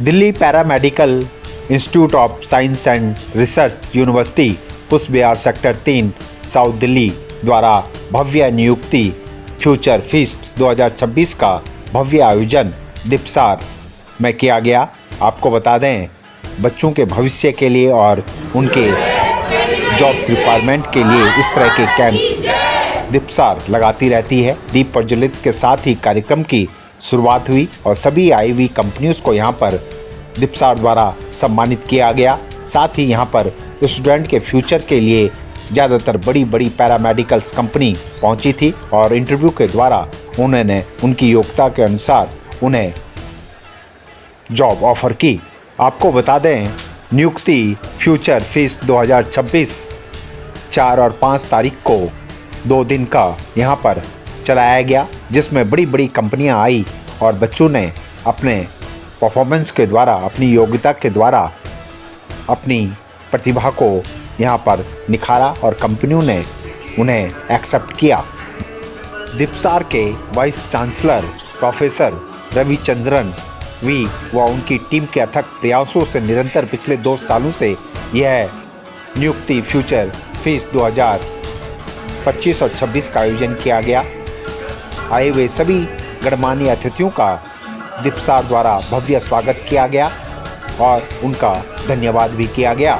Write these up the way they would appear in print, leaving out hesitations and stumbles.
Delhi paramedical institute of science and research university Cooch Behar sector 3 south Delhi द्वारा भव्य नियुक्ति फ्यूचर फीस्ट 2026 का भव्य आयोजन दीपसार में किया गया। आपको बता दें, बच्चों के भविष्य के लिए और उनके जॉब्स रिक्वायरमेंट के लिए इस तरह के कैंप दीपसार लगाती रहती है। दीप प्रज्वलित के साथ ही कार्यक्रम की शुरुआत हुई और सभी आई हुई कंपनियों को यहाँ पर दीपसार द्वारा सम्मानित किया गया। साथ ही यहाँ पर स्टूडेंट के फ्यूचर के लिए ज़्यादातर बड़ी बड़ी पैरामेडिकल्स कंपनी पहुँची थी और इंटरव्यू के द्वारा उन्होंने उनकी योग्यता के अनुसार उन्हें जॉब ऑफर की। आपको बता दें, नियुक्ति फ्यूचर फीस्ट 2026 4 और 5 तारीख को 2 दिन का यहाँ पर चलाया गया, जिसमें बड़ी बड़ी कंपनियाँ आई और बच्चों ने अपने परफॉर्मेंस के द्वारा, अपनी योग्यता के द्वारा अपनी प्रतिभा को यहाँ पर निखारा और कंपनियों ने उन्हें एक्सेप्ट किया। दीपसार के vice chancellor professor Ravichandran V व उनकी टीम के अथक प्रयासों से निरंतर पिछले 2 सालों से यह नियुक्ति फ्यूचर फीस्ट 2025 और 26 का आयोजन किया गया। आए हुए सभी गणमान्य अतिथियों का दीपसार द्वारा भव्य स्वागत किया गया और उनका धन्यवाद भी किया गया।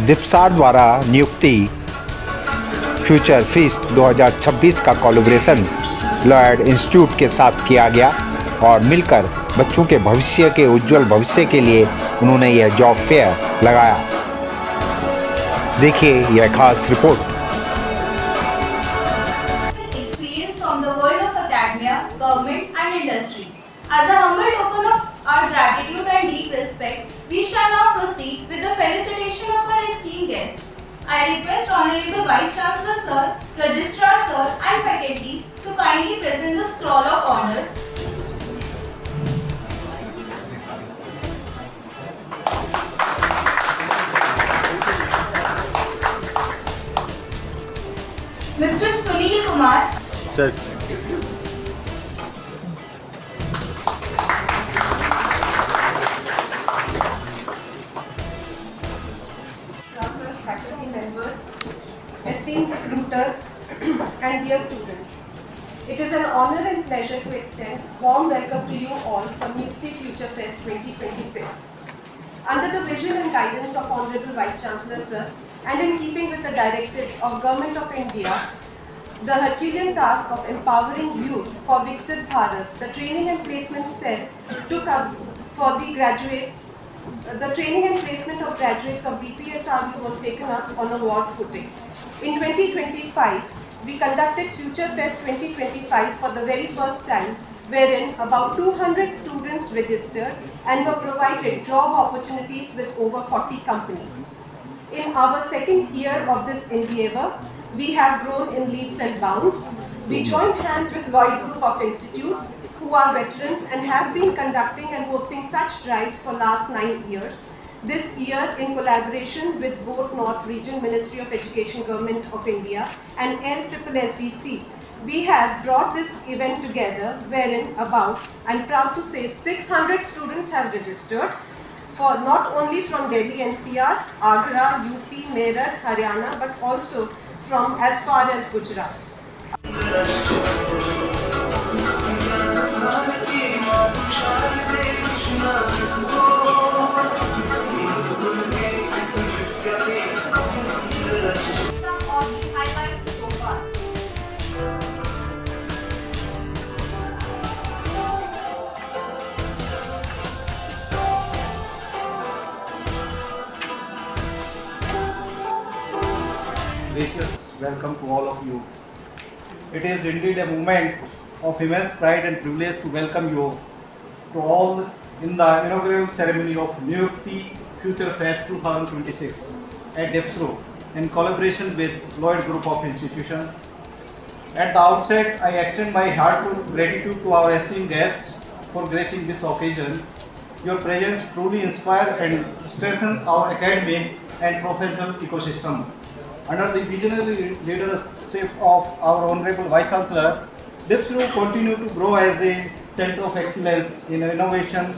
दीपसार द्वारा नियुक्ति फ्यूचर फीस्ट 2026 का कोलैबोरेशन लॉयड इंस्टीट्यूट के साथ किया गया और मिलकर बच्चों के भविष्य के उज्जवल भविष्य के लिए उन्होंने यह जॉब फेयर लगाया। देखिए यह खास report. Government and industry. As a humble token of our gratitude and deep respect, we shall now proceed with the felicitation of our esteemed guest. I request Honorable Vice Chancellor Sir, Registrar Sir and faculties to kindly present the scroll of honor. Mr. Sunil Kumar. Sir. Faculty members, esteemed recruiters and dear students. It is an honor and pleasure to extend warm welcome to you all for Nifty Future Fest 2026. Under the vision and guidance of Honorable Vice Chancellor Sir and in keeping with the directives of Government of India, the Herculean task of empowering youth for Viksit Bharat, the training and placement cell took up for the graduates. The training and placement of graduates of DPSRU was taken up on a war footing. In 2025, we conducted Future Fest 2025 for the very first time, wherein about 200 students registered and were provided job opportunities with over 40 companies. In our second year of this endeavor, we have grown in leaps and bounds. We joined hands with Lloyd Group of Institutes, who are veterans and have been conducting and hosting such drives for last 9 years. This year, in collaboration with both North Region Ministry of Education Government of India and LSSDC, we have brought this event together, wherein about, I'm proud to say, 600 students have registered, for not only from Delhi NCR, Agra, UP, Meerut, Haryana, but also from as far as Gujarat. Gracious welcome to all of you. It is indeed a moment of immense pride and privilege to welcome you to all in the inaugural ceremony of Niyukti Future Fest 2026 at DEPSRO in collaboration with Lloyd Group of Institutions. At the outset, I extend my heartfelt gratitude to our esteemed guests for gracing this occasion. Your presence truly inspires and strengthens our academic and professional ecosystem. Under the visionary leadership of our Honorable Vice Chancellor, DEPSRO continue to grow as a center of excellence in innovation,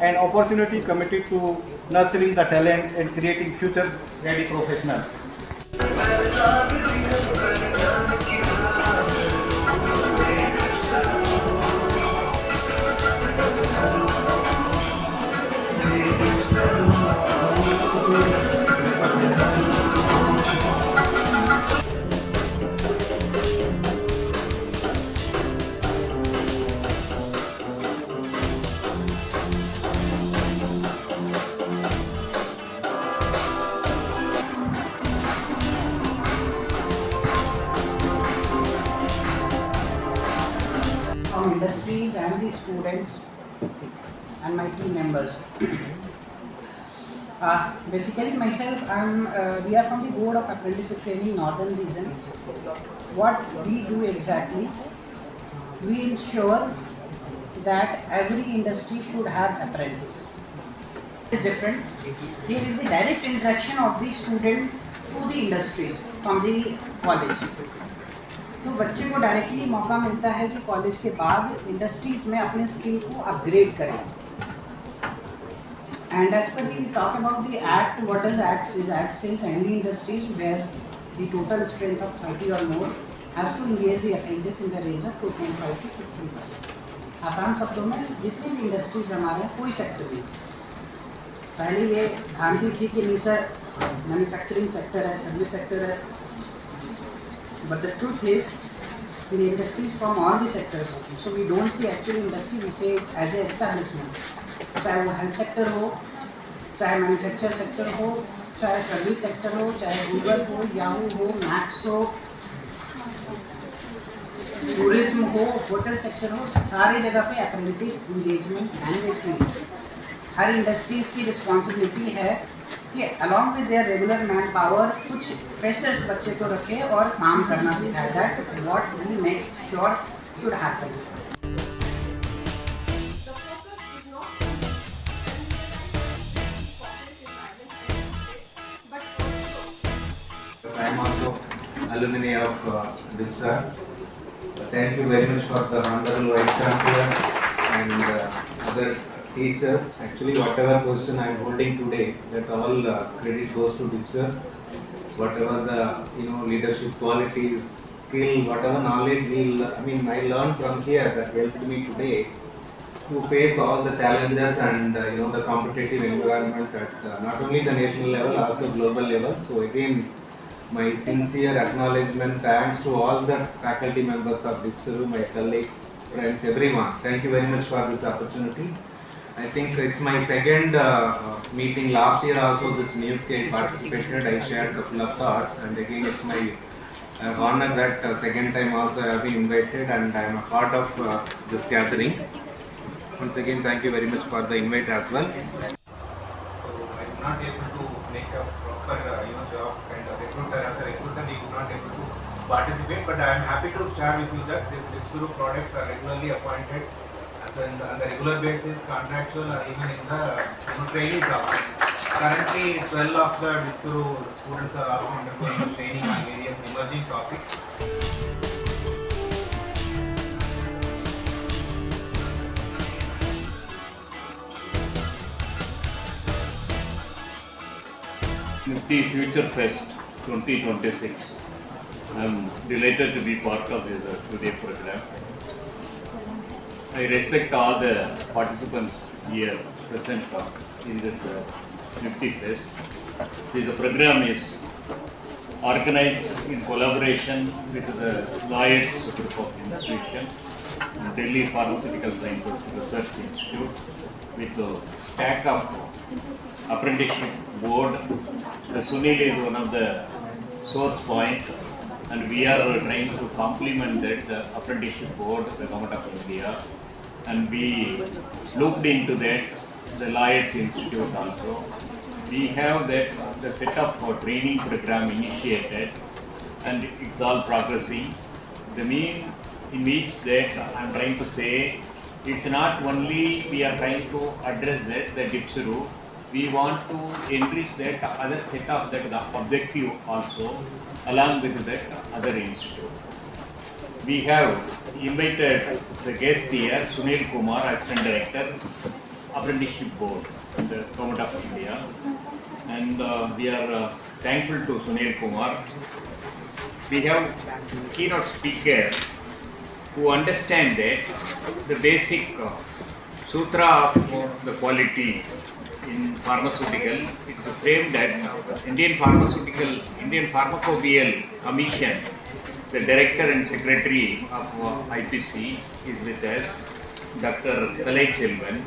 an opportunity committed to nurturing the talent and creating future-ready professionals. From industries and the students and my team members. Basically myself, we are from the Board of Apprenticeship Training Northern Region. What we do exactly, we ensure that every industry should have apprentice. It's different. Here is the direct interaction of the student to the industries from the college. तो बच्चे को directly मौका मिलता है कि college के बाद industries में अपने स्किल को अपग्रेड करें. And as per the talk about the act, what does act says? Act says any industries where the total strength of 30 or more has to engage the apprentice in the range of 2.5 to 15%. आसान शब्दों में जितनी भी industries हमारे हैं, कोई sector नहीं. पहले ये भ्रांति थी कि नहीं सर मैन्युफैक्चरिंग सेक्टर है, सर्विस सेक्टर है. But the truth is, the industries from all the sectors. So we don't see actual industry, we say it as a establishment. चाहे वो हेल्थ सेक्टर हो, चाहे मैन्युफैक्चर सेक्टर हो, चाहे service sector हो, चाहे गूगल हो, याहू हो, मैक्स हो, टूरिज्म हो, होटल सेक्टर हो, सारी जगह पे अप्रेंटिस इंगेजमेंट मैंडेटरी. हर इंडस्ट्रीज़ की रिस्पॉन्सिबिलिटी है कि along with their regular manpower कुछ फ्रेशर्स बच्चे को रखे और काम करना सिखाए. That what we make sure should happen. The focus is not but also I am also alumni of DIPSA. Thank you very much for the Honorable Vice Chancellor and other teachers. Actually, whatever position I am holding today, that all credit goes to DIPSA. Whatever the leadership qualities, skill, whatever knowledge I learned from here that helped me today to face all the challenges and the competitive environment at not only the national level, also global level. So again, my sincere acknowledgement, thanks to all the faculty members of DIPSA, my colleagues, friends, everyone. Thank you very much for this opportunity. I think it's my second meeting. Last year also this Niyukti I participated. I shared a couple of thoughts, and again it's my honor that second time also I have been invited and I am a part of this gathering. Once again, thank you very much for the invite as well. So I am not able to make a proper job kind of recruiter. As a recruiter, we could not able to participate, but I am happy to share with you that the DIPSA products are regularly appointed on the regular basis, contractual, or even in the training also. Currently, 12 of the DIPSA students are also undergoing training on various emerging topics. Nifty Future Fest 2026. I am delighted to be part of this today program. I respect all the participants here present in this Nifty Fest. This program is organized in collaboration with the Lloyds Group of Institution, Delhi Pharmaceutical Sciences Research Institute, with the stack of apprenticeship board. The Sunil is one of the source point, and we are trying to complement that apprenticeship board, the Government of India, and we looked into that, the Lloyds Institute also. We have that the set of training program initiated, and it's all progressing. The mean in which that I am trying to say, it's not only we are trying to address that the DIPSA, we want to enrich that other set of that the objective also along with that other institute. We have invited the guest here, Sunil Kumar, Assistant Director, Apprenticeship Board in the Government of India. And we are thankful to Sunil Kumar. We have keynote speaker who understand that the basic sutra of the quality in pharmaceutical. It's framed that Indian Pharmacopoeial Commission, the director and secretary of IPC is with us, Dr. Kalai Chelvan.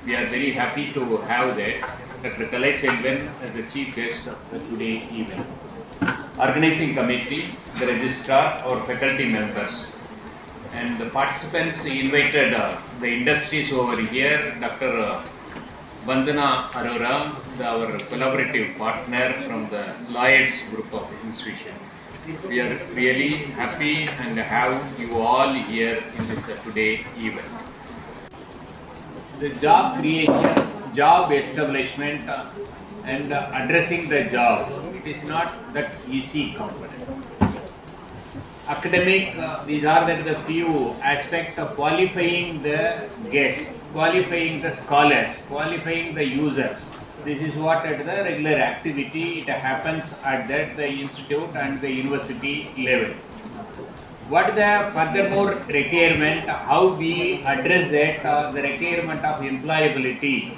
We are very happy to have that, Dr. Kalai Chelvan as the chief guest of the today event. Organizing committee, the registrar, our faculty members. And the participants invited the industries over here, Dr. Vandana Arora, our collaborative partner from the Lloyds group of institution. We are really happy and have you all here in this today event. The job creation, job establishment and addressing the job, it is not that easy component. Academic, these are the few aspects of qualifying the guests, qualifying the scholars, qualifying the users. This is what at the regular activity it happens at the institute and the university level. What the furthermore requirement, how we address that the requirement of employability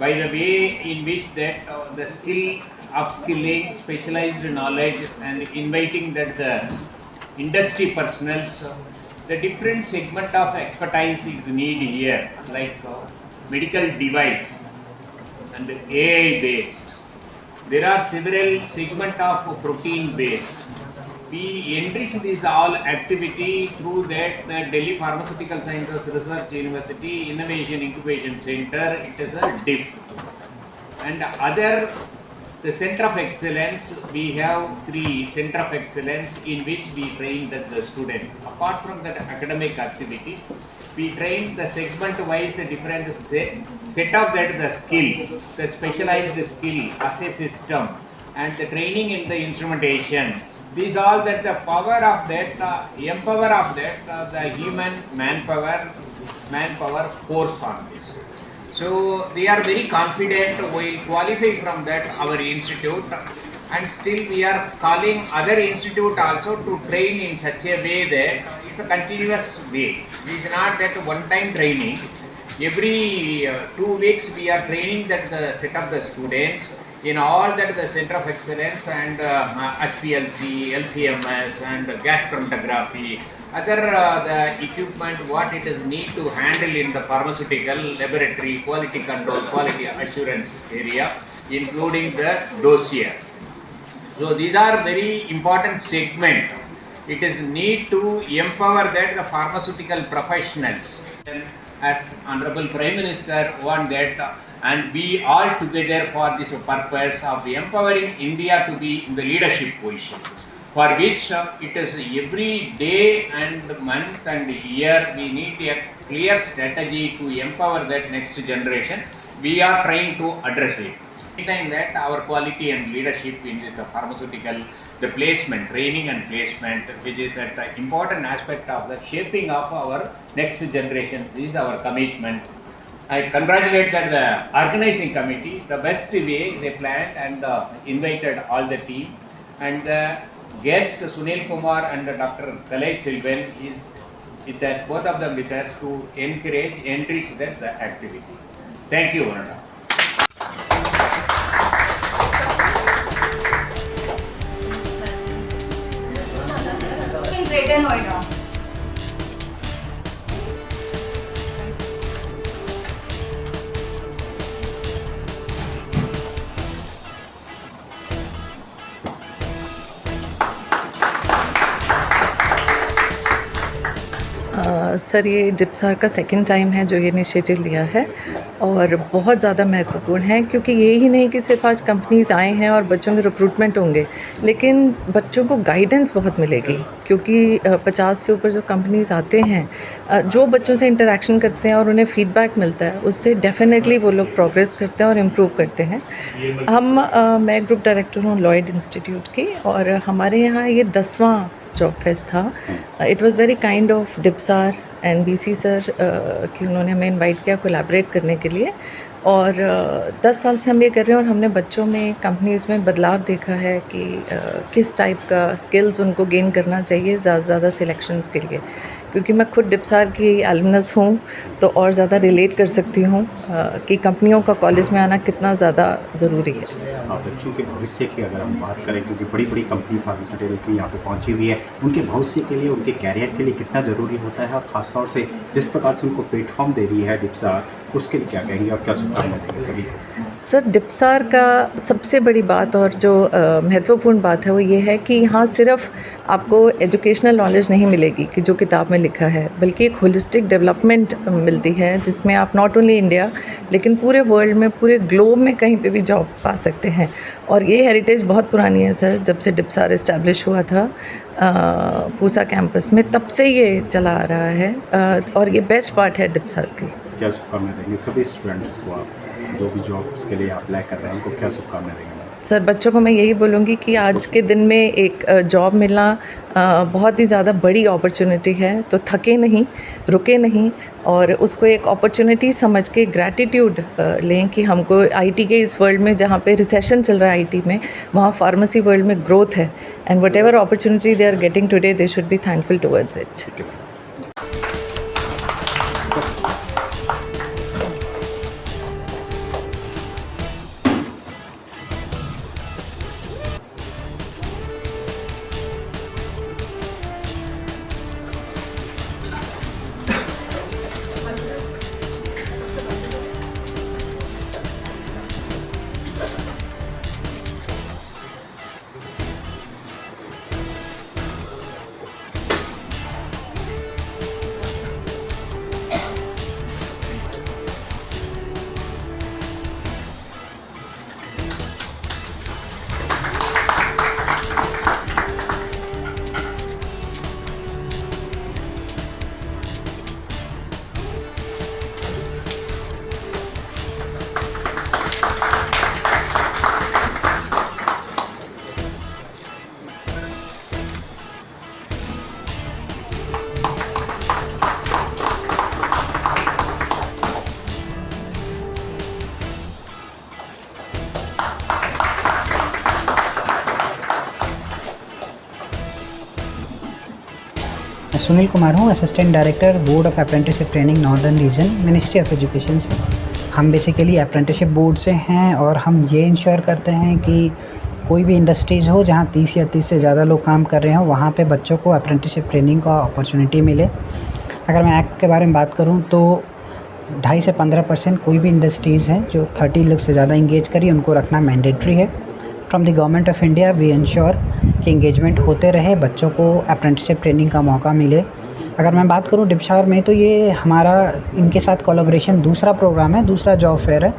by the way in which that the skill, upskilling, specialized knowledge and inviting that the industry personnels, the different segment of expertise is needed here, like medical device and AI based. There are several segment of protein based. We enrich this all activity through that the Delhi Pharmaceutical Sciences Research University Innovation Incubation Center, it is a DIF. And other, the Center of Excellence, we have 3 Center of Excellence in which we train the students. Apart from that academic activity, we train the segment-wise different set of that the skill, the specialized skill as a system, and the training in the instrumentation. These all that the power of that, empower of that, the human manpower force on this. So they are very confident we qualify from that our institute, and still we are calling other institute also to train in such a way that it's a continuous way. It is not that one time training. Every 2 weeks we are training that the set of the students in all that the Center of Excellence and HPLC, LCMS and gas chromatography, other the equipment what it is need to handle in the pharmaceutical laboratory, quality control, quality assurance area, including the dossier. So these are very important segment. It is need to empower that the pharmaceutical professionals. As Honorable Prime Minister want that, and we all together for this purpose of empowering India to be in the leadership position, for which it is every day and month and year we need a clear strategy to empower that next generation. We are trying to address it. Anytime that our quality and leadership in this pharmaceutical, the placement, training and placement, which is an important aspect of the shaping of our next generation. This is our commitment. I congratulate that the organizing committee, the best way they planned and invited all the team, and the guest Sunil Kumar and Dr. Kalai Chelvan is with us, both of them with us to enrich that the activity. Thank you, Varuna. In Greater Noida. Sir ये डिप्सार का second time है जो ये initiative लिया है और बहुत ज़्यादा महत्वपूर्ण है, क्योंकि ये ही नहीं कि सिर्फ आज कंपनीज़ आए हैं और बच्चों के रिक्रूटमेंट होंगे, लेकिन बच्चों को गाइडेंस बहुत मिलेगी, क्योंकि 50 से ऊपर जो कंपनीज़ आते हैं, जो बच्चों से इंटरेक्शन करते हैं और उन्हें फीडबैक मिलता है, उससे डेफिनेटली वो लोग प्रोग्रेस करते हैं और इम्प्रूव करते हैं। मैं ग्रुप डायरेक्टर हूँ लॉयड इंस्टीट्यूट की, और हमारे यहाँ ये 10वां जॉब फेस्ट था। It was very kind of DIPSAR and BC sir कि उन्होंने हमें इनवाइट किया कोलैबोरेट करने के लिए। और 10 साल से हम ये कर रहे हैं और हमने बच्चों में कंपनीज़ में बदलाव देखा है कि किस टाइप का स्किल्स उनको गेन करना चाहिए ज़्यादा से ज़्यादा सिलेक्शंस के लिए। क्योंकि मैं खुद डिप्सार की एलुमनस हूँ तो और ज़्यादा रिलेट कर सकती हूँ कि कंपनियों का कॉलेज में आना कितना ज़्यादा ज़रूरी है। बच्चों के भविष्य की अगर हम बात करें, क्योंकि बड़ी बड़ी कंपनी फार्मास्यूटिकल की यहाँ पे पहुँची हुई है, उनके भविष्य के लिए, उनके कैरियर के लिए कितना ज़रूरी होता है, और ख़ासतौर से जिस प्रकार से उनको प्लेटफॉर्म दे रही है डिप्सार, उसके लिए क्या कहेंगे और क्या शुभकामनाएं देंगे सभी को? सर, डिप्सार का सबसे बड़ी बात और जो महत्वपूर्ण बात है वो ये है कि यहाँ सिर्फ आपको एजुकेशनल नॉलेज नहीं मिलेगी कि जो किताब में लिखा है, बल्कि एक होलिस्टिक डेवलपमेंट मिलती है जिसमें आप नॉट ओनली इंडिया लेकिन पूरे वर्ल्ड में, पूरे ग्लोब में कहीं पे भी जॉब पा सकते हैं। और ये हेरिटेज बहुत पुरानी है सर, जब से डिप्सार इस्टेब्लिश हुआ था पूसा कैंपस में, तब से ये चला आ रहा है और ये बेस्ट पार्ट है डिप्सार की। क्या शुभकामनाएं देंगे सभी स्टूडेंट्स को, आप जो भी जॉब्स के लिए अप्लाई कर रहे हैं उनको क्या शुभकामनाएं देंगे? सर, बच्चों को मैं यही बोलूँगी कि आज के दिन में एक जॉब मिलना बहुत ही ज़्यादा बड़ी अपॉर्चुनिटी है, तो थके नहीं, रुके नहीं और उसको एक अपॉर्चुनिटी समझ के ग्रैटिट्यूड लें कि हमको आईटी के इस वर्ल्ड में, जहाँ पे रिसेशन चल रहा है आईटी में, वहाँ फार्मेसी वर्ल्ड में ग्रोथ है and whatever opportunity they are getting today they should be thankful towards it. Sunil Kumar हूँ, assistant director board of apprenticeship training northern region, ministry of education से। हम बेसिकली अप्रेंटिसशिप बोर्ड से हैं और हम ये इंश्योर करते हैं कि कोई भी इंडस्ट्रीज़ हो जहाँ 30 या 30 से ज़्यादा लोग काम कर रहे हों, वहाँ पे बच्चों को अप्रेंटिसशिप ट्रेनिंग का अपॉर्चुनिटी मिले। अगर मैं एक्ट के बारे में बात करूँ तो 2.5 से 15% कोई भी इंडस्ट्रीज़ हैं जो 30 लोग से ज़्यादा इंगेज करी, उनको रखना मैंडेटरी है। From the government of India we ensure कि इंगेजमेंट होते रहे, बच्चों को अप्रेंटिसशिप ट्रेनिंग का मौका मिले। अगर मैं बात करूं डिप्सार में, तो ये हमारा इनके साथ कोलैबोरेशन दूसरा प्रोग्राम है, दूसरा जॉब फेयर है,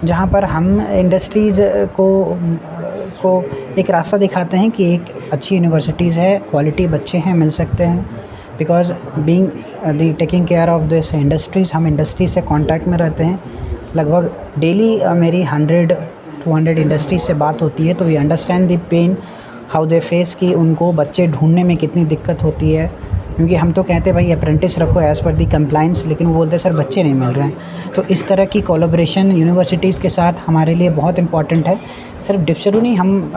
जहां पर हम इंडस्ट्रीज़ को एक रास्ता दिखाते हैं कि एक अच्छी यूनिवर्सिटीज़ है, क्वालिटी बच्चे हैं, मिल सकते हैं। Because being the taking care of this industries, हम इंडस्ट्री से कॉन्टैक्ट में रहते हैं। लगभग डेली मेरी 100-200 इंडस्ट्रीज से बात होती है, तो we understand the pain how they face, कि उनको बच्चे ढूंढने में कितनी दिक्कत होती है। क्योंकि हम तो कहते हैं भाई अप्रेंटिस रखो एज़ पर दी कंप्लाइंस, लेकिन वो बोलते हैं सर बच्चे नहीं मिल रहे हैं। तो इस तरह की कोलैबोरेशन यूनिवर्सिटीज़ के साथ हमारे लिए बहुत इंपॉर्टेंट है। सिर्फ डिप्सरू नहीं, हम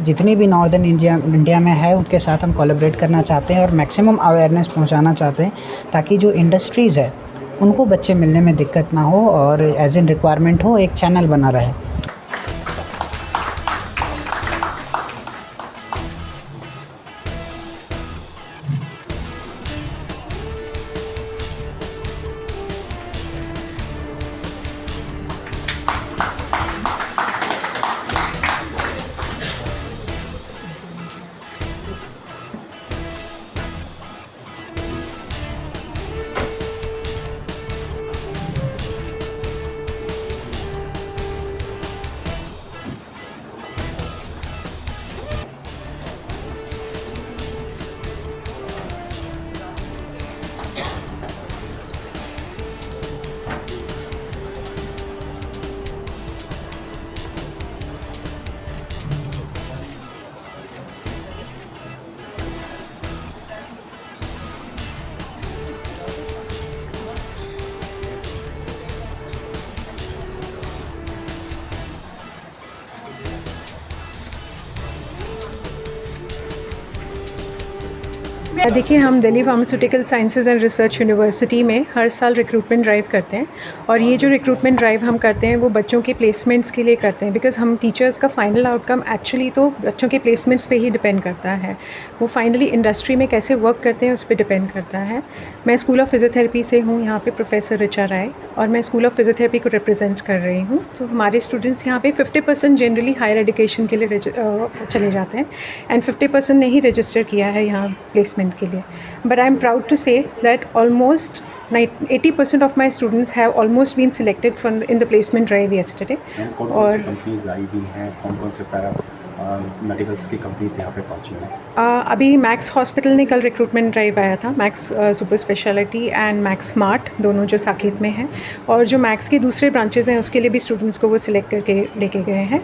जितनी भी नॉर्दर्न इंडिया में है उनके साथ हम कोलैबोरेट करना चाहते हैं और मैक्सिमम अवेयरनेस पहुँचाना चाहते हैं, ताकि जो इंडस्ट्रीज़ है उनको बच्चे मिलने में दिक्कत ना हो और एज इन रिक्वायरमेंट हो, एक चैनल बना रहे। देखिए, हम Delhi pharmaceutical sciences and research university में हर साल रिक्रूटमेंट ड्राइव करते हैं और ये जो रिक्रूटमेंट ड्राइव हम करते हैं वो बच्चों के प्लेसमेंट्स के लिए करते हैं, बिकॉज़ हम टीचर्स का फाइनल आउटकम एक्चुअली तो बच्चों के प्लेसमेंट्स पे ही डिपेंड करता है। वो फाइनली इंडस्ट्री में कैसे वर्क करते हैं उस पर डिपेंड करता है। मैं स्कूल ऑफ फिजियोथेरेपी से हूँ, यहाँ पे प्रोफेसर ऋचा राय, और मैं स्कूल ऑफ फिजियोथेरेपी को रिप्रेजेंट कर रही हूँ। तो हमारे स्टूडेंट्स यहाँ पे 50% जनरली हायर एजुकेशन के लिए चले जाते हैं एंड 50% ने ही रजिस्टर किया है यहाँ प्लेसमेंट के लिए। But I'm proud to say that almost 80% of my students have almost been selected in the placement drive yesterday. कौन सी कंपनीज आई हुई हैं, कौन से पैरा मेडिकल्स की कंपनीज यहाँ पे पहुँची हैं? अभी मैक्स हॉस्पिटल ने कल रिक्रूटमेंट ड्राइव आया था, max super speciality and max smart, दोनों जो साकेत में हैं, और जो मैक्स के दूसरे ब्रांचेज हैं उसके लिए भी स्टूडेंट्स को वो सिलेक्ट करके लेके गए हैं।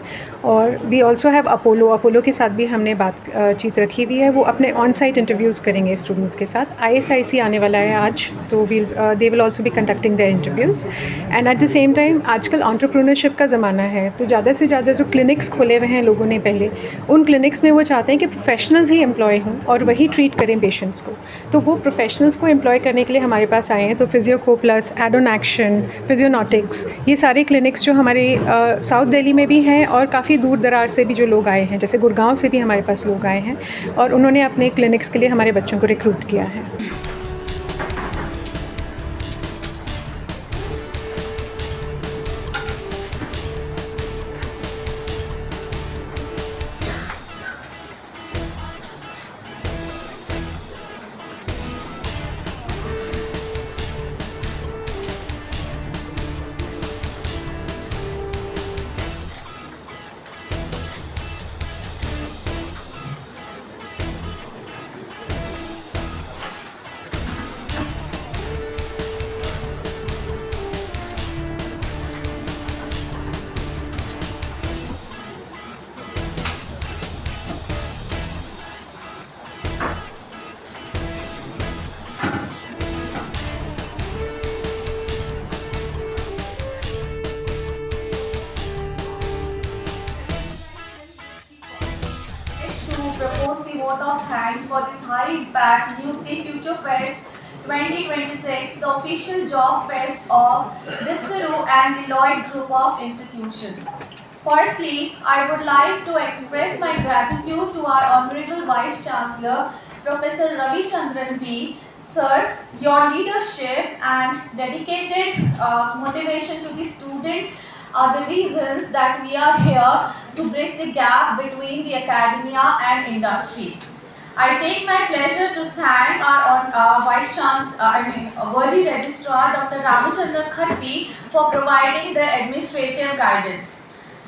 और वी ऑल्सो हैव अपोलो के साथ भी हमने बातचीत रखी हुई है। वो अपने ऑन साइट इंटरव्यूज़ करेंगे स्टूडेंट्स के साथ। ISIC आने वाला है आज, तो they will also be conducting their interviews. And at the same time आजकल एंटरप्रेन्योरशिप का ज़माना है, तो ज़्यादा से ज़्यादा जो क्लिनिक्स खोले हुए हैं लोगों ने पहले, उन क्लिनिक्स में वो चाहते हैं कि प्रोफेशनल्स ही एम्प्लॉय हों और वही ट्रीट करें पेशेंट्स को। तो वो प्रोफेशनल्स को एम्प्लॉय करने के लिए हमारे पास आए हैं। तो फिजियोको प्लस, एडोन एक्शन, फिजियोनॉटिक्स, ये सारे क्लिनिक्स जो हमारे साउथ दिल्ली में भी हैं और काफ़ी दूर दराज से भी जो लोग आए हैं, जैसे गुड़गांव से भी हमारे पास लोग आए हैं और उन्होंने अपने क्लिनिक्स के लिए हमारे बच्चों को रिक्रूट किया है। Propose the vote of thanks for this high impact Niyukti Future Fest 2026, the official job fest of Dipsaru and Deloitte Group of Institutions. Firstly, I would like to express my gratitude to our Honorable Vice Chancellor, Professor Ravi Chandran V. Sir, your leadership and dedicated motivation to the student are the reasons that we are here to bridge the gap between the academia and industry. I take my pleasure to thank our Vice Chancellor, Worthy Registrar Dr. Ramachandra Khatri for providing the administrative guidance.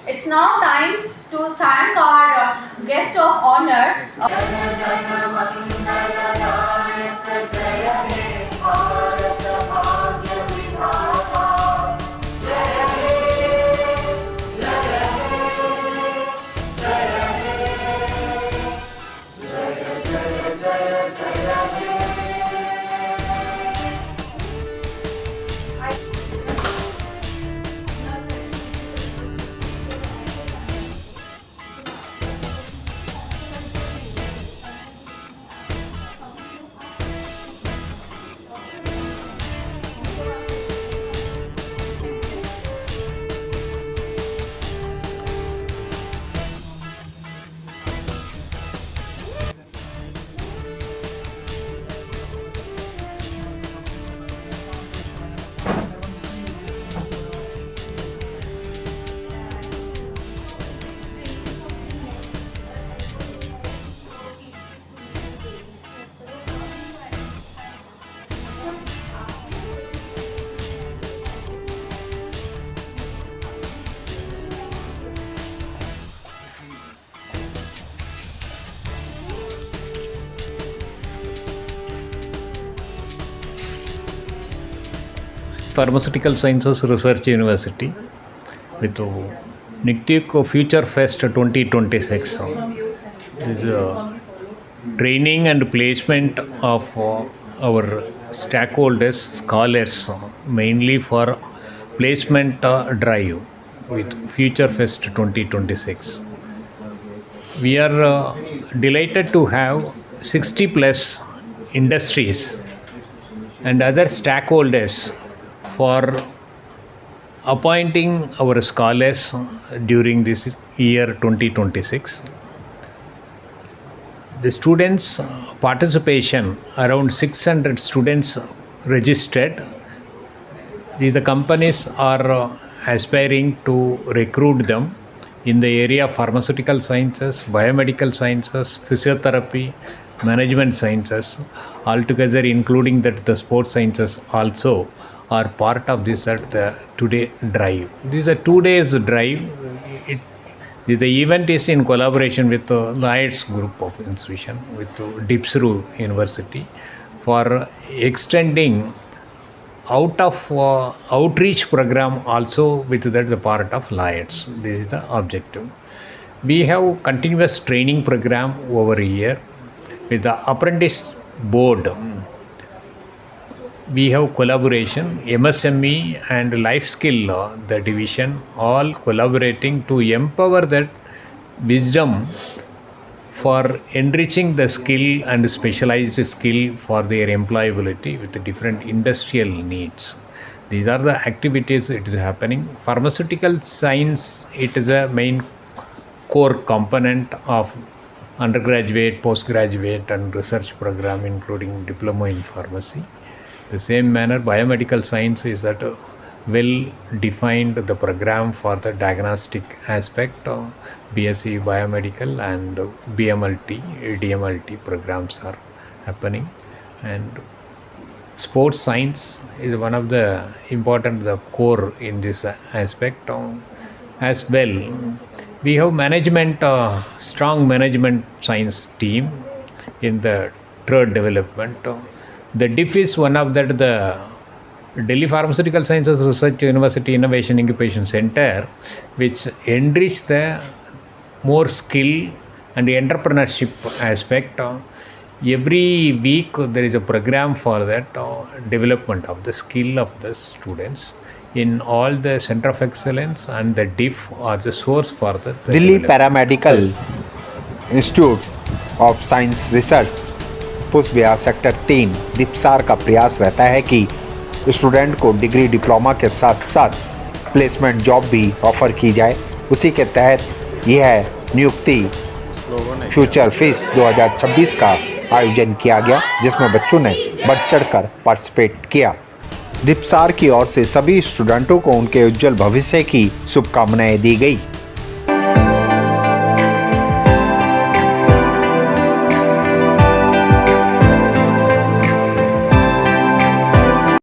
It's now time to thank our guest of honor. Pharmaceutical Sciences Research University with NICTIC Future Fest 2026. This is training and placement of our stakeholders, scholars, mainly for placement drive with Future Fest 2026. We are delighted to have 60 plus industries and other stakeholders for appointing our scholars during this year 2026. The students' participation, around 600 students registered. The companies are aspiring to recruit them in the area of pharmaceutical sciences, biomedical sciences, physiotherapy, management sciences, altogether including that the sports sciences also are part of this at the today drive. This is a 2 days drive. The event is in collaboration with the Lloyds Group of Institution, with DIPSRU University, for extending out of outreach program also with that the part of Lloyds. This is the objective. We have continuous training program over a year with the apprentice board. We have collaboration, MSME and life skill, the division, all collaborating to empower that wisdom for enriching the skill and specialized skill for their employability with the different industrial needs. These are the activities it is happening. Pharmaceutical science, it is a main core component of undergraduate, postgraduate and research program, including diploma in pharmacy. The same manner, biomedical science is that well defined the program for the diagnostic aspect. BSc biomedical and BMLT, DMLT programs are happening, and sports science is one of the important, the core in this aspect as well. We have management, strong management science team in the third development. The DIF is one of that, the Delhi Pharmaceutical Sciences Research University Innovation Incubation Center, which enrich the more skill and entrepreneurship aspect. Every week there is a program for that development of the skill of the students in all the center of excellence, and the DIF are the source for the Delhi paramedical institute of science research पुष्प विहार sector 3 दिपसार का प्रयास रहता है कि student को degree diploma के साथ साथ प्लेसमेंट जॉब भी ऑफर की जाए। उसी के तहत यह नियुक्ति फ्यूचर फेस्ट 2026 का आयोजन किया गया, जिसमें बच्चों ने बढ़ चढ़कर पार्टिसिपेट किया। दिपसार की ओर से सभी स्टूडेंटों को उनके उज्जवल भविष्य की शुभकामनाएं दी गई।